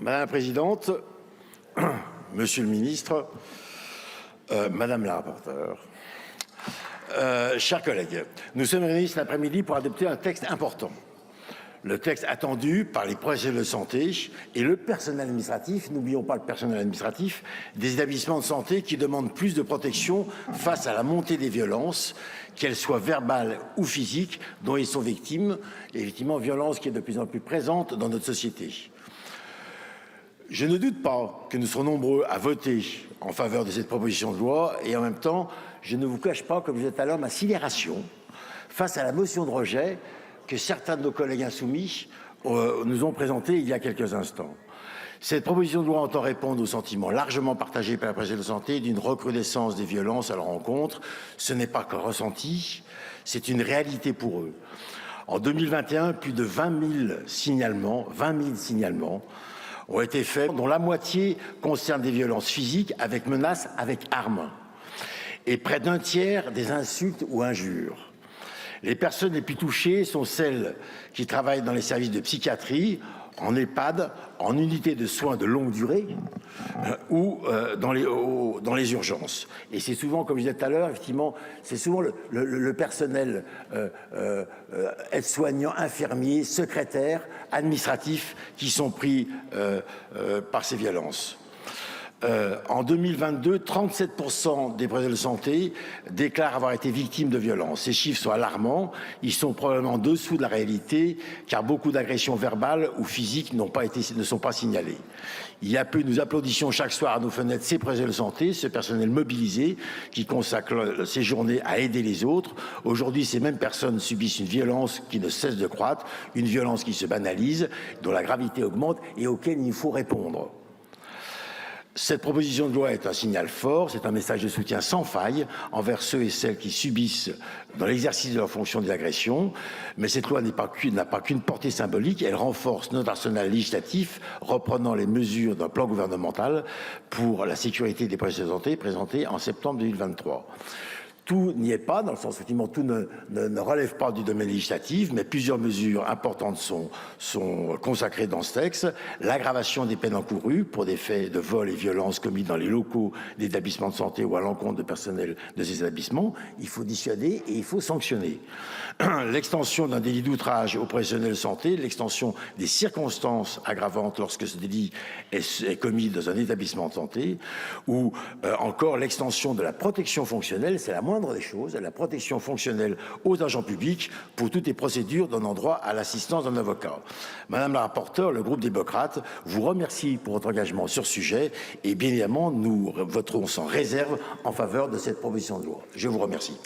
Madame la Présidente, Monsieur le Ministre, Madame la rapporteure, chers collègues, nous sommes réunis cet après-midi pour adopter un texte important. Le texte attendu par les professionnels de santé et le personnel administratif, n'oublions pas le personnel administratif, des établissements de santé qui demandent plus de protection face à la montée des violences, qu'elles soient verbales ou physiques, dont ils sont victimes, et effectivement violence qui est de plus en plus présente dans notre société. Je ne doute pas que nous serons nombreux à voter en faveur de cette proposition de loi et en même temps, je ne vous cache pas, comme je disais tout à l'heure, ma sidération face à la motion de rejet que certains de nos collègues insoumis nous ont présentée il y a quelques instants. Cette proposition de loi entend répondre aux sentiments largement partagés par la profession de santé d'une recrudescence des violences à leur encontre. Ce n'est pas qu'un ressenti, c'est une réalité pour eux. En 2021, plus de 20 000 signalements ont été faits, dont la moitié concerne des violences physiques avec menaces, avec armes, et près d'un tiers des insultes ou injures. Les personnes les plus touchées sont celles qui travaillent dans les services de psychiatrie, en EHPAD, en unité de soins de longue durée ou dans les urgences. Et c'est souvent, comme je disais tout à l'heure, effectivement, c'est souvent le personnel aide-soignant, infirmier, secrétaire, administratif qui sont pris par ces violences. En 2022, 37% des professionnels de santé déclarent avoir été victimes de violences. Ces chiffres sont alarmants. Ils sont probablement en dessous de la réalité, car beaucoup d'agressions verbales ou physiques ne sont pas signalées. Il y a peu, nous applaudissions chaque soir à nos fenêtres ces professionnels de santé, ce personnel mobilisé qui consacre ses journées à aider les autres. Aujourd'hui, ces mêmes personnes subissent une violence qui ne cesse de croître, une violence qui se banalise, dont la gravité augmente et auquel il faut répondre. Cette proposition de loi est un signal fort, c'est un message de soutien sans faille envers ceux et celles qui subissent dans l'exercice de leur fonction des agressions. Mais cette loi n'a pas qu'une portée symbolique, elle renforce notre arsenal législatif, reprenant les mesures d'un plan gouvernemental pour la sécurité des professionnels de santé présenté en septembre 2023. Tout n'y est pas, dans le sens où tout ne relève pas du domaine législatif, mais plusieurs mesures importantes sont consacrées dans ce texte. L'aggravation des peines encourues pour des faits de vol et violence commis dans les locaux d'établissements de santé ou à l'encontre de personnel de ces établissements. Il faut dissuader et il faut sanctionner. L'extension d'un délit d'outrage aux professionnels de santé, l'extension des circonstances aggravantes lorsque ce délit est commis dans un établissement de santé, ou encore l'extension de la protection fonctionnelle, c'est la moindre des choses, la protection fonctionnelle aux agents publics pour toutes les procédures donnant droit à l'assistance d'un avocat. Madame la rapporteure, le groupe démocrate vous remercie pour votre engagement sur ce sujet et bien évidemment, nous voterons sans réserve en faveur de cette proposition de loi. Je vous remercie.